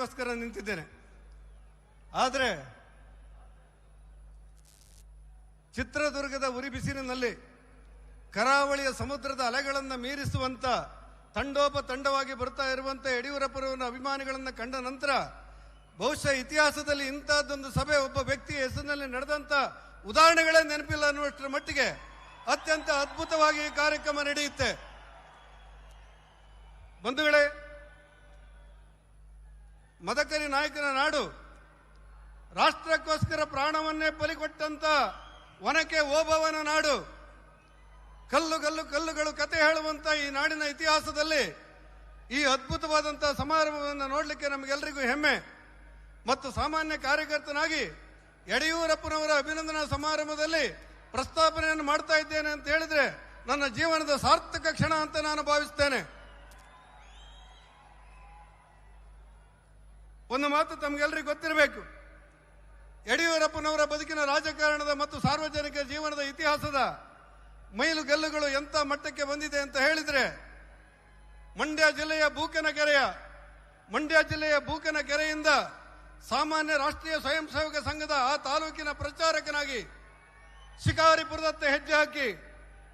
ಜನತೆಗೋಸ್ಕರ ನಿಂತಿದ್ದೇನೆ. ಆದರೆ ಚಿತ್ರದುರ್ಗದ ಉರಿ ಬಿಸಿಲಿನಲ್ಲಿ ಕರಾವಳಿಯ ಸಮುದ್ರದ ಅಲೆಗಳನ್ನು ಮೀರಿಸುವಂತ ತಂಡೋಪತಂಡವಾಗಿ ಬರ್ತಾ ಇರುವಂತ ಯಡಿಯೂರಪ್ಪರವರ ಅಭಿಮಾನಿಗಳನ್ನು ಕಂಡ ನಂತರ ಬಹುಶಃ ಇತಿಹಾಸದಲ್ಲಿ ಇಂತಹದ್ದೊಂದು ಸಭೆ ಒಬ್ಬ ವ್ಯಕ್ತಿಯ ಹೆಸರಿನಲ್ಲಿ ನಡೆದಂತ ಉದಾಹರಣೆಗಳೇ ನೆನಪಿಲ್ಲ ಅನ್ನುವಷ್ಟರ ಮಟ್ಟಿಗೆ ಅತ್ಯಂತ ಅದ್ಭುತವಾಗಿ ಈ ಕಾರ್ಯಕ್ರಮ ನಡೆಯುತ್ತೆ. ಬಂಧುಗಳೇ, ಮದಕರಿ ನಾಯಕನ ನಾಡು, ರಾಷ್ಟ್ರಕ್ಕೋಸ್ಕರ ಪ್ರಾಣವನ್ನೇ ಬಲಿಕೊಟ್ಟಂತ ಒನಕೆ ಓಬವ್ವನ ನಾಡು, ಕಲ್ಲುಗಳು ಕತೆ ಹೇಳುವಂತ ಈ ನಾಡಿನ ಇತಿಹಾಸದಲ್ಲಿ ಈ ಅದ್ಭುತವಾದಂತಹ ಸಮಾರಂಭವನ್ನು ನೋಡಲಿಕ್ಕೆ ನಮಗೆಲ್ಲರಿಗೂ ಹೆಮ್ಮೆ. ಮತ್ತು ಸಾಮಾನ್ಯ ಕಾರ್ಯಕರ್ತನಾಗಿ ಯಡಿಯೂರಪ್ಪನವರ ಅಭಿನಂದನಾ ಸಮಾರಂಭದಲ್ಲಿ ಪ್ರಸ್ತಾಪನೆಯನ್ನು ಮಾಡ್ತಾ ಇದ್ದೇನೆ ಅಂತ ಹೇಳಿದ್ರೆ ನನ್ನ ಜೀವನದ ಸಾರ್ಥಕ ಕ್ಷಣ ಅಂತ ನಾನು ಭಾವಿಸ್ತೇನೆ. ಒಂದು ಮಾತು ತಮಗೆಲ್ಲರಿಗೂ ಗೊತ್ತಿರಬೇಕು, ಯಡಿಯೂರಪ್ಪನವರ ಬದುಕಿನ ರಾಜಕಾರಣದ ಮತ್ತು ಸಾರ್ವಜನಿಕ ಜೀವನದ ಇತಿಹಾಸದ ಮೈಲುಗಲ್ಲುಗಳು ಎಂಥ ಮಟ್ಟಕ್ಕೆ ಬಂದಿದೆ ಅಂತ ಹೇಳಿದ್ರೆ, ಮಂಡ್ಯ ಜಿಲ್ಲೆಯ ಬೂಕನಕೆರೆಯಿಂದ ಸಾಮಾನ್ಯ ರಾಷ್ಟ್ರೀಯ ಸ್ವಯಂ ಸೇವಕ ಸಂಘದ ಆ ತಾಲೂಕಿನ ಪ್ರಚಾರಕನಾಗಿ ಶಿಕಾರಿಪುರದತ್ತ ಹೆಜ್ಜೆ ಹಾಕಿ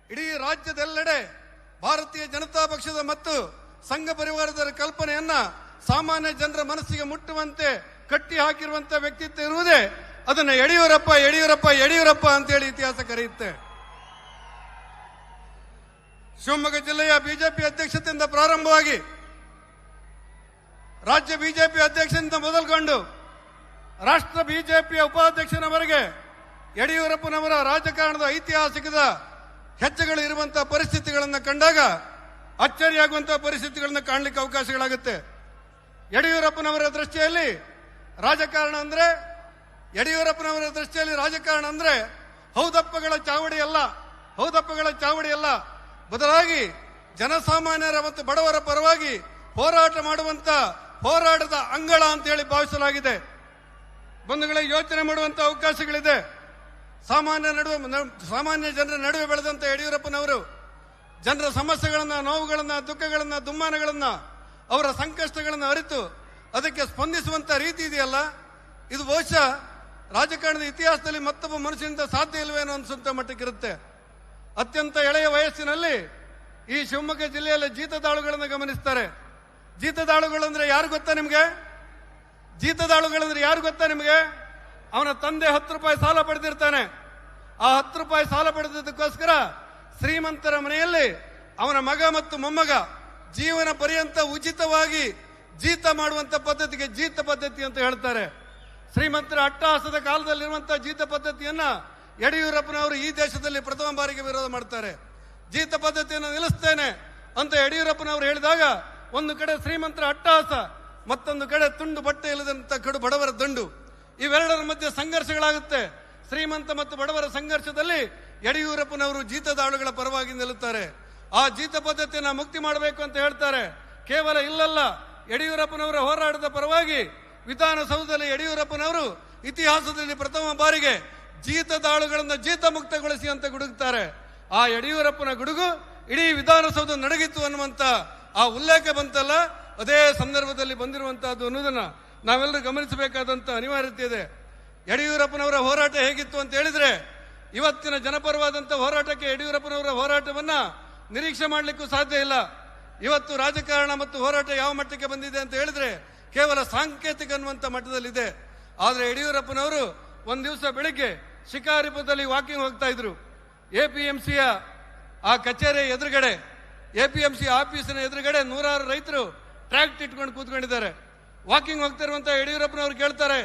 ಇಡೀ ರಾಜ್ಯದೆಲ್ಲೆಡೆ ಭಾರತೀಯ ಜನತಾ ಪಕ್ಷದ ಮತ್ತು ಸಂಘ ಪರಿವಾರದ ಕಲ್ಪನೆಯನ್ನ ಸಾಮಾನ್ಯ ಜನರ ಮನಸ್ಸಿಗೆ ಮುಟ್ಟುವಂತೆ ಕಟ್ಟಿ ಹಾಕಿರುವಂತ ವ್ಯಕ್ತಿತ್ವ ಇರುವುದೇ ಅದನ್ನ ಯಡಿಯೂರಪ್ಪ ಅಂತೇಳಿ ಇತಿಹಾಸ ಕರೆಯುತ್ತೆ. ಶಿವಮೊಗ್ಗ ಜಿಲ್ಲೆಯ ಬಿಜೆಪಿ ಅಧ್ಯಕ್ಷತೆಯಿಂದ ಪ್ರಾರಂಭವಾಗಿ ರಾಜ್ಯ ಬಿಜೆಪಿ ಅಧ್ಯಕ್ಷನಿಂದ ಮೊದಲುಗೊಂಡು ರಾಷ್ಟ್ರ ಬಿಜೆಪಿಯ ಉಪಾಧ್ಯಕ್ಷನವರೆಗೆ ಯಡಿಯೂರಪ್ಪನವರ ರಾಜಕಾರಣದ ಐತಿಹಾಸಿಕದ ಹೆಜ್ಜೆಗಳು ಇರುವಂತಹ ಪರಿಸ್ಥಿತಿಗಳನ್ನು ಕಂಡಾಗ ಅಚ್ಚರಿಯಾಗುವಂತಹ ಪರಿಸ್ಥಿತಿಗಳನ್ನು ಕಾಣಲಿಕ್ಕೆ ಅವಕಾಶಗಳಾಗುತ್ತೆ. ಯಡಿಯೂರಪ್ಪನವರ ದೃಷ್ಟಿಯಲ್ಲಿ ರಾಜಕಾರಣ ಅಂದ್ರೆ ಹೌದಪ್ಪಗಳ ಚಾವಡಿ ಅಲ್ಲ, ಬದಲಾಗಿ ಜನಸಾಮಾನ್ಯರ ಮತ್ತು ಬಡವರ ಪರವಾಗಿ ಹೋರಾಟ ಮಾಡುವಂತ ಹೋರಾಟದ ಅಂಗಳ ಅಂತ ಹೇಳಿ ಭಾವಿಸಲಾಗಿದೆ. ಬಂಧುಗಳಿಗೆ ಯೋಚನೆ ಮಾಡುವಂತ ಅವಕಾಶಗಳಿದೆ. ಸಾಮಾನ್ಯ ಜನರ ನಡುವೆ ಬೆಳೆದಂತ ಯಡಿಯೂರಪ್ಪನವರು ಜನರ ಸಮಸ್ಯೆಗಳನ್ನ, ನೋವುಗಳನ್ನ, ದುಃಖಗಳನ್ನ, ದುಮ್ಮಾನಗಳನ್ನ, ಅವರ ಸಂಕಷ್ಟಗಳನ್ನ ಅರಿತು ಅದಕ್ಕೆ ಸ್ಪಂದಿಸುವಂತ ರೀತಿ ಇದೆಯಲ್ಲ, ಇದು ಬಹುಶಃ ರಾಜಕಾರಣದ ಇತಿಹಾಸದಲ್ಲಿ ಮತ್ತೊಬ್ಬ ಮನುಷ್ಯನಿಂದ ಸಾಧ್ಯ ಇಲ್ವೇನೋ ಅನ್ಸುವಂತ ಮಟ್ಟಕ್ಕಿರುತ್ತೆ. ಅತ್ಯಂತ ಎಳೆಯ ವಯಸ್ಸಿನಲ್ಲಿ ಈ ಶಿವಮೊಗ್ಗ ಜಿಲ್ಲೆಯಲ್ಲಿ ಜೀತದಾಳುಗಳನ್ನು ಗಮನಿಸ್ತಾರೆ. ಜೀತದಾಳುಗಳಂದ್ರೆ ಯಾರು ಗೊತ್ತಾ ನಿಮಗೆ? ಅವನ ತಂದೆ 10 ರೂಪಾಯಿ ಸಾಲ ಪಡೆದಿರ್ತಾನೆ. ಆ 10 ರೂಪಾಯಿ ಸಾಲ ಪಡೆದಿದ್ದಕ್ಕೋಸ್ಕರ ಶ್ರೀಮಂತರ ಮನೆಯಲ್ಲಿ ಅವನ ಮಗ ಮತ್ತು ಮೊಮ್ಮಗ ಜೀವನ ಪರ್ಯಂತ ಉಚಿತವಾಗಿ ಜೀತ ಮಾಡುವಂತ ಪದ್ಧತಿಗೆ ಜೀತ ಪದ್ಧತಿ ಅಂತ ಹೇಳ್ತಾರೆ. ಶ್ರೀಮಂತರ ಅಟ್ಟಹಾಸದ ಕಾಲದಲ್ಲಿರುವಂತಹ ಜೀತ ಪದ್ಧತಿಯನ್ನ ಯಡಿಯೂರಪ್ಪನವರು ಈ ದೇಶದಲ್ಲಿ ಪ್ರಥಮ ಬಾರಿಗೆ ವಿರೋಧ ಮಾಡ್ತಾರೆ. ಜೀತ ಪದ್ಧತಿಯನ್ನು ನಿಲ್ಲಿಸ್ತೇನೆ ಅಂತ ಯಡಿಯೂರಪ್ಪನವರು ಹೇಳಿದಾಗ ಒಂದು ಕಡೆ ಶ್ರೀಮಂತರ ಅಟ್ಟಹಾಸ, ಮತ್ತೊಂದು ಕಡೆ ತುಂಡು ಬಟ್ಟೆ ಇಲ್ಲದಂತ ಕಡು ಬಡವರ ದಂಡು, ಇವೆರಡರ ಮಧ್ಯೆ ಸಂಘರ್ಷಗಳಾಗುತ್ತೆ. ಶ್ರೀಮಂತ ಮತ್ತು ಬಡವರ ಸಂಘರ್ಷದಲ್ಲಿ ಯಡಿಯೂರಪ್ಪನವರು ಜೀತದಾಳುಗಳ ಪರವಾಗಿ ನಿಲ್ಲುತ್ತಾರೆ. ಆ ಜೀತ ಪದ್ಧತಿಯನ್ನು ಮುಕ್ತಿ ಮಾಡಬೇಕು ಅಂತ ಹೇಳ್ತಾರೆ. ಕೇವಲ ಇಲ್ಲಲ್ಲ, ಯಡಿಯೂರಪ್ಪನವರ ಹೋರಾಟದ ಪರವಾಗಿ ವಿಧಾನಸೌಧದಲ್ಲಿ ಯಡಿಯೂರಪ್ಪನವರು ಇತಿಹಾಸದಲ್ಲಿ ಪ್ರಥಮ ಬಾರಿಗೆ ಜೀತದಾಳುಗಳನ್ನು ಜೀತ ಮುಕ್ತಗೊಳಿಸಿ ಅಂತ ಗುಡುಗುತ್ತಾರೆ. ಆ ಯಡಿಯೂರಪ್ಪನ ಗುಡುಗು ಇಡೀ ವಿಧಾನಸೌಧ ನಡಗಿತ್ತು ಅನ್ನುವಂತ ಆ ಉಲ್ಲೇಖ ಬಂತಲ್ಲ, ಅದೇ ಸಂದರ್ಭದಲ್ಲಿ ಬಂದಿರುವಂತಹದ್ದು ಅನ್ನೋದನ್ನ ನಾವೆಲ್ಲರೂ ಗಮನಿಸಬೇಕಾದಂತ ಅನಿವಾರ್ಯತೆ ಇದೆ. ಯಡಿಯೂರಪ್ಪನವರ ಹೋರಾಟ ಹೇಗಿತ್ತು ಅಂತ ಹೇಳಿದ್ರೆ, ಇವತ್ತಿನ ಜನಪರವಾದಂತ ಹೋರಾಟಕ್ಕೆ ಯಡಿಯೂರಪ್ಪನವರ ಹೋರಾಟವನ್ನ ನಿರೀಕ್ಷೆ ಮಾಡಲಿಕ್ಕೂ ಸಾಧ್ಯ ಇಲ್ಲ. ಇವತ್ತು ರಾಜಕಾರಣ ಮತ್ತು ಹೋರಾಟ ಯಾವ ಮಟ್ಟಕ್ಕೆ ಬಂದಿದೆ ಅಂತ ಹೇಳಿದ್ರೆ ಕೇವಲ ಸಾಂಕೇತಿಕ ಅನ್ನುವಂತ ಮಟ್ಟದಲ್ಲಿದೆ. ಆದ್ರೆ ಯಡಿಯೂರಪ್ಪನವರು ಒಂದ್ ದಿವಸ ಬೆಳಿಗ್ಗೆ ಶಿಕಾರಿಪುರದಲ್ಲಿ ವಾಕಿಂಗ್ ಹೋಗ್ತಾ ಇದ್ರು. ಎಪಿಎಂಸಿಯ ಆ ಕಚೇರಿ ಎದುರುಗಡೆ, ಎಪಿಎಂಸಿ ಆಫೀಸಿನ ಎದುರುಗಡೆ 100 ರೈತರು ಟ್ರ್ಯಾಕ್ಟರ್ ಇಟ್ಕೊಂಡು ಕೂತ್ಕೊಂಡಿದ್ದಾರೆ. ವಾಕಿಂಗ್ ಹೋಗ್ತಿರುವಂತ ಯಡಿಯೂರಪ್ಪನವ್ರು ಕೇಳ್ತಾರೆ,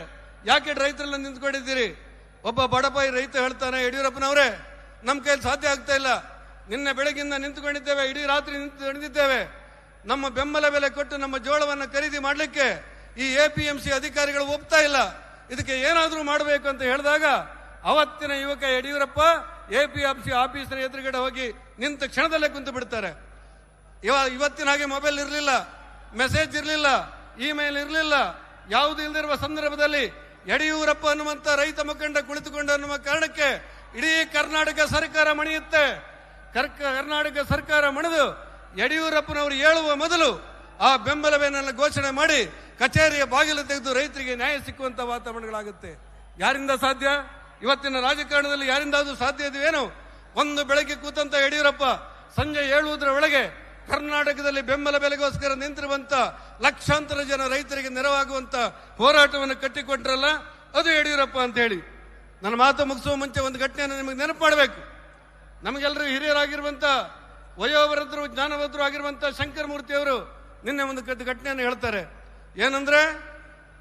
ಯಾಕೆ ರೈತರೆಲ್ಲ ನಿಂತ್ಕೊಂಡಿದ್ದೀರಿ? ಒಬ್ಬ ಬಡಪಾಯಿ ರೈತ ಹೇಳ್ತಾನೆ, ಯಡಿಯೂರಪ್ಪನವರೇ, ನಮ್ಮ ಕೈಲಿ ಸಾಧ್ಯ ಆಗ್ತಾ ಇಲ್ಲ, ನಿನ್ನೆ ಬೆಳಗಿಂದ ನಿಂತುಕೊಂಡಿದ್ದೇವೆ, ಇಡೀ ರಾತ್ರಿ ನಿಂತಿದ್ದೇವೆ, ನಮ್ಮ ಬೆಂಬಲ ಬೆಲೆ ಕೊಟ್ಟು ನಮ್ಮ ಜೋಳವನ್ನು ಖರೀದಿ ಮಾಡಲಿಕ್ಕೆ ಈ ಎಪಿಎಂಸಿ ಅಧಿಕಾರಿಗಳು ಒಪ್ತಾ ಇಲ್ಲ, ಇದಕ್ಕೆ ಏನಾದರೂ ಮಾಡಬೇಕು ಅಂತ ಹೇಳಿದಾಗ ಅವತ್ತಿನ ಯುವಕ ಯಡಿಯೂರಪ್ಪ ಎಪಿಎಂಸಿ ಆಫೀಸಿನ ಎದುರುಗಡೆ ಹೋಗಿ ನಿಂತ ಕ್ಷಣದಲ್ಲೇ ಕುಂತು ಬಿಡ್ತಾರೆ. ಇವತ್ತಿನ ಹಾಗೆ ಮೊಬೈಲ್ ಇರಲಿಲ್ಲ, ಮೆಸೇಜ್ ಇರಲಿಲ್ಲ, ಇಮೇಲ್ ಇರಲಿಲ್ಲ, ಯಾವುದು ಇಲ್ಲದಿರುವ ಸಂದರ್ಭದಲ್ಲಿ ಯಡಿಯೂರಪ್ಪ ಅನ್ನುವಂತ ರೈತ ಮುಖಂಡ ಕುಳಿತುಕೊಂಡು ಅನ್ನುವ ಕಾರಣಕ್ಕೆ ಇಡೀ ಕರ್ನಾಟಕ ಸರ್ಕಾರ ಮಣಿಯುತ್ತೆ. ಕರ್ನಾಟಕ ಸರ್ಕಾರ ಮಣಿದು ಯಡಿಯೂರಪ್ಪನವರು ಹೇಳುವ ಮೊದಲು ಆ ಬೆಂಬಲ ಬೆಲೆಯನ್ನು ಘೋಷಣೆ ಮಾಡಿ ಕಚೇರಿಯ ಬಾಗಿಲು ತೆಗೆದು ರೈತರಿಗೆ ನ್ಯಾಯ ಸಿಕ್ಕುವಂತ ವಾತಾವರಣಗಳಾಗುತ್ತೆ. ಯಾರಿಂದ ಸಾಧ್ಯ? ಇವತ್ತಿನ ರಾಜಕಾರಣದಲ್ಲಿ ಯಾರಿಂದಾದ್ರೂ ಸಾಧ್ಯ ಇದೆಯೇನು? ಒಂದು ಬೆಳಗ್ಗೆ ಕೂತಂತ ಯಡಿಯೂರಪ್ಪ ಸಂಜೆ 7 ಒಳಗೆ ಕರ್ನಾಟಕದಲ್ಲಿ ಬೆಂಬಲ ಬೆಲೆಗೋಸ್ಕರ ನಿಂತಿರುವಂತ ಲಕ್ಷಾಂತರ ಜನ ರೈತರಿಗೆ ನೆರವಾಗುವಂತ ಹೋರಾಟವನ್ನು ಕಟ್ಟಿಕೊಟ್ರಲ್ಲ, ಅದು ಯಡಿಯೂರಪ್ಪ ಅಂತ ಹೇಳಿ. ನನ್ನ ಮಾತು ಮುಗಿಸುವ ಮುಂಚೆ ಒಂದು ಘಟನೆಯನ್ನು ನಿಮಗೆ ನೆನಪು ಮಾಡಬೇಕು. ನಮಗೆಲ್ಲರೂ ಹಿರಿಯರಾಗಿರುವಂತ ವಯೋವೃದ್ಧರು ಜ್ಞಾನವೃದ್ಧರು ಆಗಿರುವಂತ ಶಂಕರಮೂರ್ತಿ ಅವರು ನಿನ್ನೆ ಒಂದು ಘಟನೆಯನ್ನು ಹೇಳ್ತಾರೆ. ಏನಂದ್ರೆ,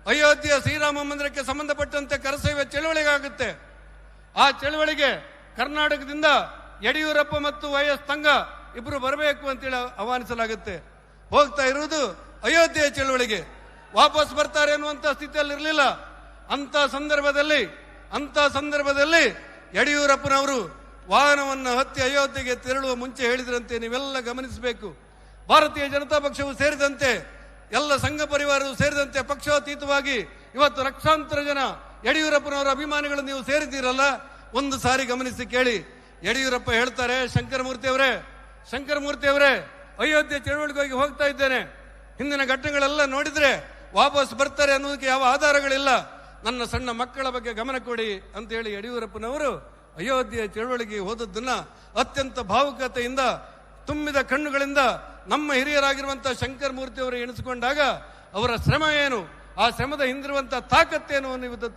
ಅಯೋಧ್ಯೆಯ ಶ್ರೀರಾಮ ಮಂದಿರಕ್ಕೆ ಸಂಬಂಧಪಟ್ಟಂತೆ ಕರಸೇವೆ ಚಳವಳಿಗೆ ಆಗುತ್ತೆ. ಆ ಚಳವಳಿಗೆ ಕರ್ನಾಟಕದಿಂದ ಯಡಿಯೂರಪ್ಪ ಮತ್ತು ವೈಎಸ್ ತಂಗ ಇಬ್ರು ಬರಬೇಕು ಅಂತೇಳಿ ಆಹ್ವಾನಿಸಲಾಗುತ್ತೆ. ಹೋಗ್ತಾ ಇರುವುದು ಅಯೋಧ್ಯೆಯ ಚಳವಳಿಗೆ, ವಾಪಸ್ ಬರ್ತಾರೆ ಅನ್ನುವಂತ ಸ್ಥಿತಿಯಲ್ಲಿ ಇರಲಿಲ್ಲ. ಅಂತ ಸಂದರ್ಭದಲ್ಲಿ ಯಡಿಯೂರಪ್ಪನವರು ವಾಹನವನ್ನು ಹತ್ತಿ ಅಯೋಧ್ಯೆಗೆ ತೆರಳುವ ಮುಂಚೆ ಹೇಳಿದ್ರಂತೆ, ನೀವೆಲ್ಲ ಗಮನಿಸಬೇಕು, ಭಾರತೀಯ ಜನತಾ ಪಕ್ಷವು ಸೇರಿದಂತೆ ಎಲ್ಲ ಸಂಘ ಪರಿವಾರವು ಸೇರಿದಂತೆ ಪಕ್ಷಾತೀತವಾಗಿ ಇವತ್ತು ಲಕ್ಷಾಂತರ ಜನ ಯಡಿಯೂರಪ್ಪನವರ ಅಭಿಮಾನಿಗಳು ನೀವು ಸೇರಿದ್ದೀರಲ್ಲ, ಒಂದು ಸಾರಿ ಗಮನಿಸಿ ಕೇಳಿ. ಯಡಿಯೂರಪ್ಪ ಹೇಳ್ತಾರೆ, ಶಂಕರಮೂರ್ತಿ ಅವರೇ ಅಯೋಧ್ಯೆ ಚಳವಳಿಗೆ ಹೋಗ್ತಾ ಇದ್ದೇನೆ, ಹಿಂದಿನ ಘಟನೆಗಳೆಲ್ಲ ನೋಡಿದ್ರೆ ವಾಪಸ್ ಬರ್ತಾರೆ ಅನ್ನೋದಕ್ಕೆ ಯಾವ ಆಧಾರಗಳಿಲ್ಲ, ನನ್ನ ಸಣ್ಣ ಮಕ್ಕಳ ಬಗ್ಗೆ ಗಮನ ಕೊಡಿ ಅಂತ ಹೇಳಿ ಯಡಿಯೂರಪ್ಪನವರು ಅಯೋಧ್ಯೆ ಚಳವಳಿಗೆ ಹೋದದ್ದನ್ನ ಅತ್ಯಂತ ಭಾವುಕತೆಯಿಂದ ತುಂಬಿದ ಕಣ್ಣುಗಳಿಂದ ನಮ್ಮ ಹಿರಿಯರಾಗಿರುವಂತಹ ಶಂಕರಮೂರ್ತಿ ಅವರು ಎಣಿಸಿಕೊಂಡಾಗ ಅವರ ಶ್ರಮ ಏನು, ಆ ಶ್ರಮದ ಹಿಂದಿರುವಂತಹ ತಾಕತ್ತೇನು ಅನ್ನುವುದು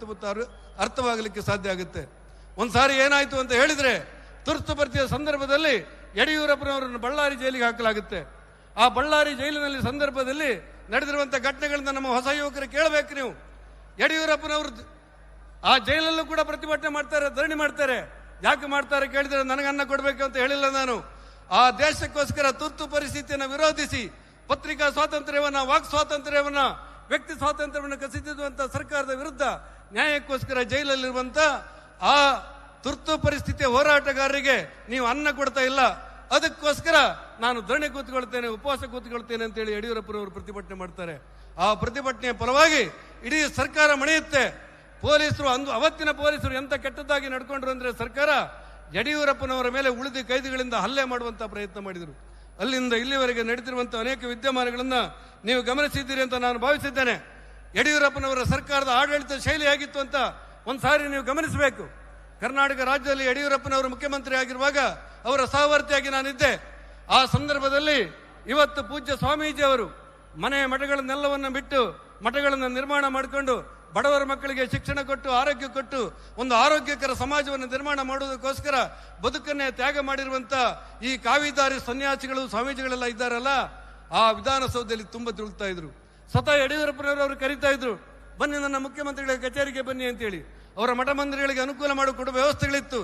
ಅರ್ಥವಾಗಲಿಕ್ಕೆ ಸಾಧ್ಯ ಆಗುತ್ತೆ. ಒಂದ್ಸಾರಿ ಏನಾಯ್ತು ಅಂತ ಹೇಳಿದ್ರೆ, ತುರ್ತು ಪರಿಸ್ಥಿತಿಯ ಸಂದರ್ಭದಲ್ಲಿ ಯಡಿಯೂರಪ್ಪನವರನ್ನು ಬಳ್ಳಾರಿ ಜೈಲಿಗೆ ಹಾಕಲಾಗುತ್ತೆ. ಆ ಬಳ್ಳಾರಿ ಜೈಲಿನಲ್ಲಿ ಸಂದರ್ಭದಲ್ಲಿ ನಡೆದಿರುವಂತಹ ಘಟನೆಗಳನ್ನ ನಮ್ಮ ಹೊಸ ಯುವಕರು ಕೇಳಬೇಕು. ನೀವು ಯಡಿಯೂರಪ್ಪನವರು ಆ ಜೈಲಲ್ಲೂ ಕೂಡ ಪ್ರತಿಭಟನೆ ಮಾಡ್ತಾರೆ, ಧರಣಿ ಮಾಡ್ತಾರೆ. ಯಾಕೆ ಮಾಡ್ತಾರೆ ಕೇಳಿದ್ರೆ, ನನಗನ್ನ ಕೊಡಬೇಕು ಅಂತ ಹೇಳಿಲ್ಲ ನಾನು. ಆ ದೇಶಕ್ಕೋಸ್ಕರ ತುರ್ತು ಪರಿಸ್ಥಿತಿಯನ್ನು ವಿರೋಧಿಸಿ ಪತ್ರಿಕಾ ಸ್ವಾತಂತ್ರ್ಯವನ್ನ, ವಾಕ್ ಸ್ವಾತಂತ್ರ್ಯವನ್ನ, ವ್ಯಕ್ತಿ ಸ್ವಾತಂತ್ರ್ಯವನ್ನು ಕಸಿದಿರುವಂತ ಸರ್ಕಾರದ ವಿರುದ್ಧ ನ್ಯಾಯಕ್ಕೋಸ್ಕರ ಜೈಲಲ್ಲಿರುವಂತ ಆ ತುರ್ತು ಪರಿಸ್ಥಿತಿಯ ಹೋರಾಟಗಾರರಿಗೆ ನೀವು ಅನ್ನ ಕೊಡ್ತಾ ಇಲ್ಲ, ಅದಕ್ಕೋಸ್ಕರ ನಾನು ಧರಣಿ ಕೂತ್ಕೊಳ್ತೇನೆ, ಉಪವಾಸ ಕೂತ್ಕೊಳ್ತೇನೆ ಅಂತೇಳಿ ಯಡಿಯೂರಪ್ಪನವರು ಪ್ರತಿಭಟನೆ ಮಾಡ್ತಾರೆ. ಆ ಪ್ರತಿಭಟನೆಯ ಫಲವಾಗಿ ಇಡೀ ಸರ್ಕಾರ ಮಣಿಯುತ್ತೆ. ಪೊಲೀಸರು ಅವತ್ತಿನ ಪೊಲೀಸರು ಎಂತ ಕೆಟ್ಟದ್ದಾಗಿ ನಡ್ಕೊಂಡ್ರು ಅಂದ್ರೆ, ಸರ್ಕಾರ ಯಡಿಯೂರಪ್ಪನವರ ಮೇಲೆ ಉಳಿದ ಕೈದಿಗಳಿಂದ ಹಲ್ಲೆ ಮಾಡುವಂತ ಪ್ರಯತ್ನ ಮಾಡಿದರು. ಅಲ್ಲಿಂದ ಇಲ್ಲಿವರೆಗೆ ನಡೆದಿರುವಂತಹ ಅನೇಕ ವಿದ್ಯಮಾನಗಳನ್ನ ನೀವು ಗಮನಿಸಿದ್ದೀರಿ ಅಂತ ನಾನು ಭಾವಿಸಿದ್ದೇನೆ. ಯಡಿಯೂರಪ್ಪನವರ ಸರ್ಕಾರದ ಆಡಳಿತ ಶೈಲಿ ಆಗಿತ್ತು ಅಂತ ಒಂದ್ಸಾರಿ ನೀವು ಗಮನಿಸಬೇಕು. ಕರ್ನಾಟಕ ರಾಜ್ಯದಲ್ಲಿ ಯಡಿಯೂರಪ್ಪನವರು ಮುಖ್ಯಮಂತ್ರಿ ಆಗಿರುವಾಗ ಅವರ ಸಹವರ್ತಿಯಾಗಿ ನಾನಿದ್ದೆ. ಆ ಸಂದರ್ಭದಲ್ಲಿ ಇವತ್ತು ಪೂಜ್ಯ ಸ್ವಾಮೀಜಿ ಅವರು ಮಠಗಳನ್ನೆಲ್ಲವನ್ನ ಬಿಟ್ಟು ಮಠಗಳನ್ನು ನಿರ್ಮಾಣ ಮಾಡಿಕೊಂಡು ಬಡವರ ಮಕ್ಕಳಿಗೆ ಶಿಕ್ಷಣ ಕೊಟ್ಟು, ಆರೋಗ್ಯ ಕೊಟ್ಟು, ಒಂದು ಆರೋಗ್ಯಕರ ಸಮಾಜವನ್ನು ನಿರ್ಮಾಣ ಮಾಡುವುದಕ್ಕೋಸ್ಕರ ಬದುಕನ್ನೇ ತ್ಯಾಗ ಮಾಡಿರುವಂತ ಈ ಕಾವಿದಾರಿ ಸನ್ಯಾಸಿಗಳು, ಸ್ವಾಮೀಜಿಗಳೆಲ್ಲ ಇದ್ದಾರಲ್ಲ, ಆ ವಿಧಾನಸೌಧದಲ್ಲಿ ತುಂಬ ತಿರುಗ್ತಾ ಇದ್ರು. ಸ್ವತಃ ಯಡಿಯೂರಪ್ಪನವರು ಕರೀತಾ ಇದ್ರು, ಬನ್ನಿ ನನ್ನ ಮುಖ್ಯಮಂತ್ರಿಗಳ ಕಚೇರಿಗೆ ಬನ್ನಿ ಅಂತೇಳಿ. ಅವರ ಮಠ ಮಂದಿರಗಳಿಗೆ ಅನುಕೂಲ ಮಾಡಿಕೊಡುವ ವ್ಯವಸ್ಥೆಗಳಿತ್ತು.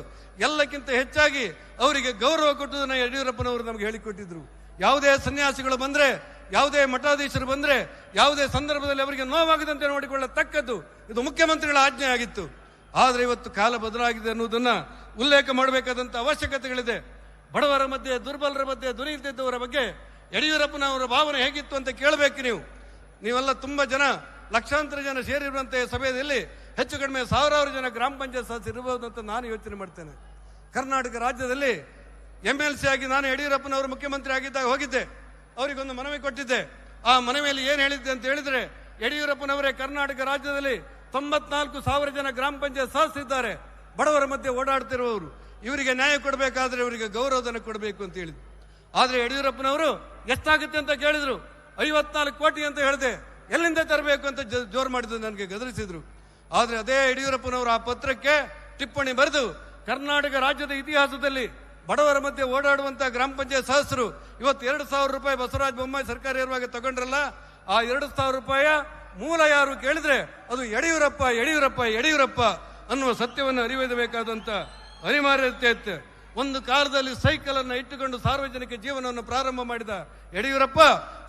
ಎಲ್ಲಕ್ಕಿಂತ ಹೆಚ್ಚಾಗಿ ಅವರಿಗೆ ಗೌರವ ಕೊಟ್ಟುದನ್ನ ಯಡಿಯೂರಪ್ಪನವರು ನಮಗೆ ಹೇಳಿಕೊಟ್ಟಿದ್ರು. ಯಾವುದೇ ಸನ್ಯಾಸಿಗಳು ಬಂದ್ರೆ, ಯಾವುದೇ ಮಠಾಧೀಶರು ಬಂದ್ರೆ, ಯಾವುದೇ ಸಂದರ್ಭದಲ್ಲಿ ಅವರಿಗೆ ನೋವಾಗದಂತೆ ನೋಡಿಕೊಳ್ಳತಕ್ಕದ್ದು ಇದು ಮುಖ್ಯಮಂತ್ರಿಗಳ ಆಜ್ಞೆ ಆಗಿತ್ತು. ಆದ್ರೆ ಇವತ್ತು ಕಾಲ ಬದಲಾಗಿದೆ ಅನ್ನುವುದನ್ನ ಉಲ್ಲೇಖ ಮಾಡಬೇಕಾದಂತ ಅವಶ್ಯಕತೆಗಳಿದೆ. ಬಡವರ ಮಧ್ಯೆ, ದುರ್ಬಲರ ಮಧ್ಯೆ ದುಡಿಯುತ್ತಿದ್ದವರ ಬಗ್ಗೆ ಯಡಿಯೂರಪ್ಪನವರ ಭಾವನೆ ಹೇಗಿತ್ತು ಅಂತ ಕೇಳಬೇಕು. ನೀವೆಲ್ಲ ತುಂಬಾ ಜನ, ಲಕ್ಷಾಂತರ ಜನ ಸೇರಿರುವಂತಹ ಸಭೆಯಲ್ಲಿ ಹೆಚ್ಚು ಕಡಿಮೆ ಸಾವಿರಾರು ಜನ ಗ್ರಾಮ ಪಂಚಾಯತ್ ಸದಸ್ಯರಿರಬಹುದು ಅಂತ ನಾನು ಯೋಚನೆ ಮಾಡ್ತೇನೆ. ಕರ್ನಾಟಕ ರಾಜ್ಯದಲ್ಲಿ MLC ಆಗಿ ನಾನು ಯಡಿಯೂರಪ್ಪನವರು ಮುಖ್ಯಮಂತ್ರಿ ಆಗಿದ್ದಾಗ ಹೋಗಿದ್ದೆ. ಅವರಿಗೊಂದು ಮನವಿ ಕೊಟ್ಟಿದ್ದೆ. ಆ ಮನವಿಯಲ್ಲಿ ಏನ್ ಹೇಳಿದ್ದೆ ಅಂತ ಹೇಳಿದ್ರೆ, ಯಡಿಯೂರಪ್ಪನವರೇ ಕರ್ನಾಟಕ ರಾಜ್ಯದಲ್ಲಿ 94,000 ಜನ ಗ್ರಾಮ ಪಂಚಾಯತ್ ಸದಸ್ಯರಿದ್ದಾರೆ, ಬಡವರ ಮಧ್ಯೆ ಓಡಾಡ್ತಿರುವವರು, ಇವರಿಗೆ ನ್ಯಾಯ ಕೊಡಬೇಕಾದ್ರೆ ಇವರಿಗೆ ಗೌರವಧನ ಕೊಡಬೇಕು ಅಂತ ಹೇಳಿದ್ರು. ಆದ್ರೆ ಯಡಿಯೂರಪ್ಪನವರು ಎಷ್ಟಾಗುತ್ತೆ ಅಂತ ಕೇಳಿದ್ರು. 54 ಕೋಟಿ ಅಂತ ಹೇಳಿದೆ. ಎಲ್ಲಿಂದ ತರಬೇಕು ಅಂತ ಜೋರು ಮಾಡಿದ್ರು, ನನಗೆ ಗದರಿಸಿದ್ರು. ಆದ್ರೆ ಅದೇ ಯಡಿಯೂರಪ್ಪನವರು ಆ ಪತ್ರಕ್ಕೆ ಟಿಪ್ಪಣಿ ಬರೆದು, ಕರ್ನಾಟಕ ರಾಜ್ಯದ ಇತಿಹಾಸದಲ್ಲಿ ಬಡವರ ಮಧ್ಯೆ ಓಡಾಡುವಂತಹ ಗ್ರಾಮ ಪಂಚಾಯತ್ ಸದಸ್ಯರು ಇವತ್ತು 2,000 ರೂಪಾಯಿ ಬಸವರಾಜ ಬೊಮ್ಮಾಯಿ ಸರ್ಕಾರ ಇರುವಾಗ ತಗೊಂಡ್ರಲ್ಲ, ಆ 2,000 ರೂಪಾಯಿಯ ಮೂಲ ಯಾರು ಕೇಳಿದ್ರೆ ಅದು ಯಡಿಯೂರಪ್ಪ ಅನ್ನುವ ಸತ್ಯವನ್ನು ಅರಿಯಬೇಕಾದಂತ ಅನಿವಾರ್ಯತೆ ಇತ್ತು. ಒಂದು ಕಾಲದಲ್ಲಿ ಸೈಕಲ್ ಅನ್ನು ಇಟ್ಟುಕೊಂಡು ಸಾರ್ವಜನಿಕ ಜೀವನವನ್ನು ಪ್ರಾರಂಭ ಮಾಡಿದ ಯಡಿಯೂರಪ್ಪ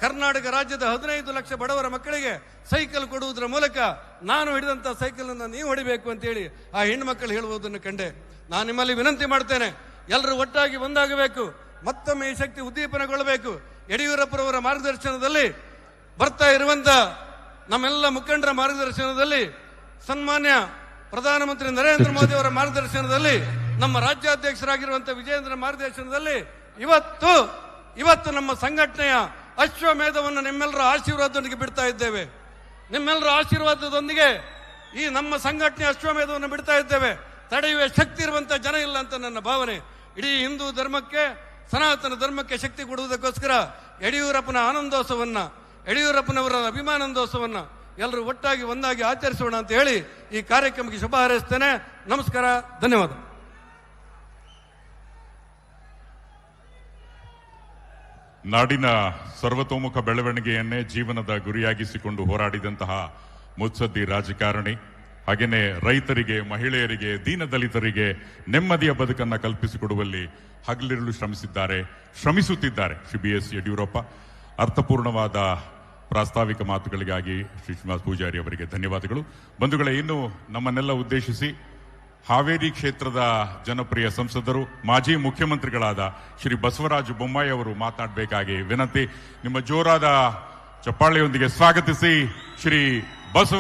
ಕರ್ನಾಟಕ ರಾಜ್ಯದ 15 ಲಕ್ಷ ಬಡವರ ಮಕ್ಕಳಿಗೆ ಸೈಕಲ್ ಕೊಡುವುದರ ಮೂಲಕ ನಾನು ಹಿಡಿದಂತ ಸೈಕಲ್ ಅನ್ನು ನೀವು ಹೊಡಿಬೇಕು ಅಂತೇಳಿ ಆ ಹೆಣ್ಮಕ್ಕಳು ಹೇಳುವುದನ್ನು ಕಂಡೆ. ನಾನು ನಿಮ್ಮಲ್ಲಿ ವಿನಂತಿ ಮಾಡ್ತೇನೆ, ಎಲ್ಲರೂ ಒಟ್ಟಾಗಿ ಒಂದಾಗಬೇಕು, ಮತ್ತೊಮ್ಮೆ ಈ ಶಕ್ತಿ ಉದ್ದೀಪನಗೊಳ್ಳಬೇಕು. ಯಡಿಯೂರಪ್ಪರವರ ಮಾರ್ಗದರ್ಶನದಲ್ಲಿ ಬರ್ತಾ ಇರುವಂತ ನಮ್ಮೆಲ್ಲ ಮುಖಂಡರ ಮಾರ್ಗದರ್ಶನದಲ್ಲಿ, ಸನ್ಮಾನ್ಯ ಪ್ರಧಾನಮಂತ್ರಿ ನರೇಂದ್ರ ಮೋದಿ ಅವರ ಮಾರ್ಗದರ್ಶನದಲ್ಲಿ, ನಮ್ಮ ರಾಜ್ಯಾಧ್ಯಕ್ಷರಾಗಿರುವಂತಹ ವಿಜೇಂದ್ರ ಮಾರ್ಗದರ್ಶನದಲ್ಲಿ ಇವತ್ತು ನಮ್ಮ ಸಂಘಟನೆಯ ಅಶ್ವಮೇಧವನ್ನು ನಿಮ್ಮೆಲ್ಲರ ಆಶೀರ್ವಾದದೊಂದಿಗೆ ಬಿಡ್ತಾ ಇದ್ದೇವೆ. ನಿಮ್ಮೆಲ್ಲರ ಆಶೀರ್ವಾದದೊಂದಿಗೆ ಈ ನಮ್ಮ ಸಂಘಟನೆ ಅಶ್ವಮೇಧವನ್ನು ಬಿಡ್ತಾ ಇದ್ದೇವೆ. ತಡೆಯುವ ಶಕ್ತಿ ಇರುವಂತ ಜನ ಇಲ್ಲ ಅಂತ ನನ್ನ ಭಾವನೆ. ಇಡೀ ಹಿಂದೂ ಧರ್ಮಕ್ಕೆ, ಸನಾತನ ಧರ್ಮಕ್ಕೆ ಶಕ್ತಿ ಕೊಡುವುದಕ್ಕೋಸ್ಕರ ಯಡಿಯೂರಪ್ಪನ ಆನಂದೋತ್ಸವನ್ನ, ಯಡಿಯೂರಪ್ಪನವರ ಅಭಿಮಾನಂದೋತ್ಸವನ್ನ ಎಲ್ಲರೂ ಒಟ್ಟಾಗಿ ಒಂದಾಗಿ ಆಚರಿಸೋಣ ಅಂತ ಹೇಳಿ ಈ ಕಾರ್ಯಕ್ರಮಕ್ಕೆ ಶುಭ ಹಾರೈಸ್ತೇನೆ. ನಮಸ್ಕಾರ, ಧನ್ಯವಾದ. ನಾಡಿನ ಸರ್ವತೋಮುಖ ಬೆಳವಣಿಗೆಯನ್ನೇ ಜೀವನದ ಗುರಿಯಾಗಿಸಿಕೊಂಡು ಹೋರಾಡಿದಂತಹ ಮುತ್ಸದ್ದಿ ರಾಜಕಾರಣಿ, ಹಾಗೇನೆ ರೈತರಿಗೆ, ಮಹಿಳೆಯರಿಗೆ, ದೀನದಲಿತರಿಗೆ ನೆಮ್ಮದಿಯ ಬದುಕನ್ನು ಕಲ್ಪಿಸಿಕೊಡುವಲ್ಲಿ ಹಗಲಿರುಳು ಶ್ರಮಿಸುತ್ತಿದ್ದಾರೆ ಶ್ರೀ BS ಯಡಿಯೂರಪ್ಪ. ಅರ್ಥಪೂರ್ಣವಾದ ಪ್ರಾಸ್ತಾವಿಕ ಮಾತುಗಳಿಗಾಗಿ ಶ್ರೀ ಶ್ರೀನಿವಾಸ ಪೂಜಾರಿ ಅವರಿಗೆ ಧನ್ಯವಾದಗಳು. ಬಂಧುಗಳೇ, ಇನ್ನು ನಮ್ಮನ್ನೆಲ್ಲ ಉದ್ದೇಶಿಸಿ ಹಾವೇರಿ ಕ್ಷೇತ್ರದ ಜನಪ್ರಿಯ ಸಂಸದರು, ಮಾಜಿ ಮುಖ್ಯಮಂತ್ರಿಗಳಾದ ಶ್ರೀ ಬಸವರಾಜ ಬೊಮ್ಮಾಯಿ ಅವರು ಮಾತನಾಡಬೇಕಾಗಿ ವಿನಂತಿ. ನಿಮ್ಮ ಜೋರಾದ ಚಪ್ಪಾಳೆಯೊಂದಿಗೆ ಸ್ವಾಗತಿಸಿ ಶ್ರೀ ಬಸವ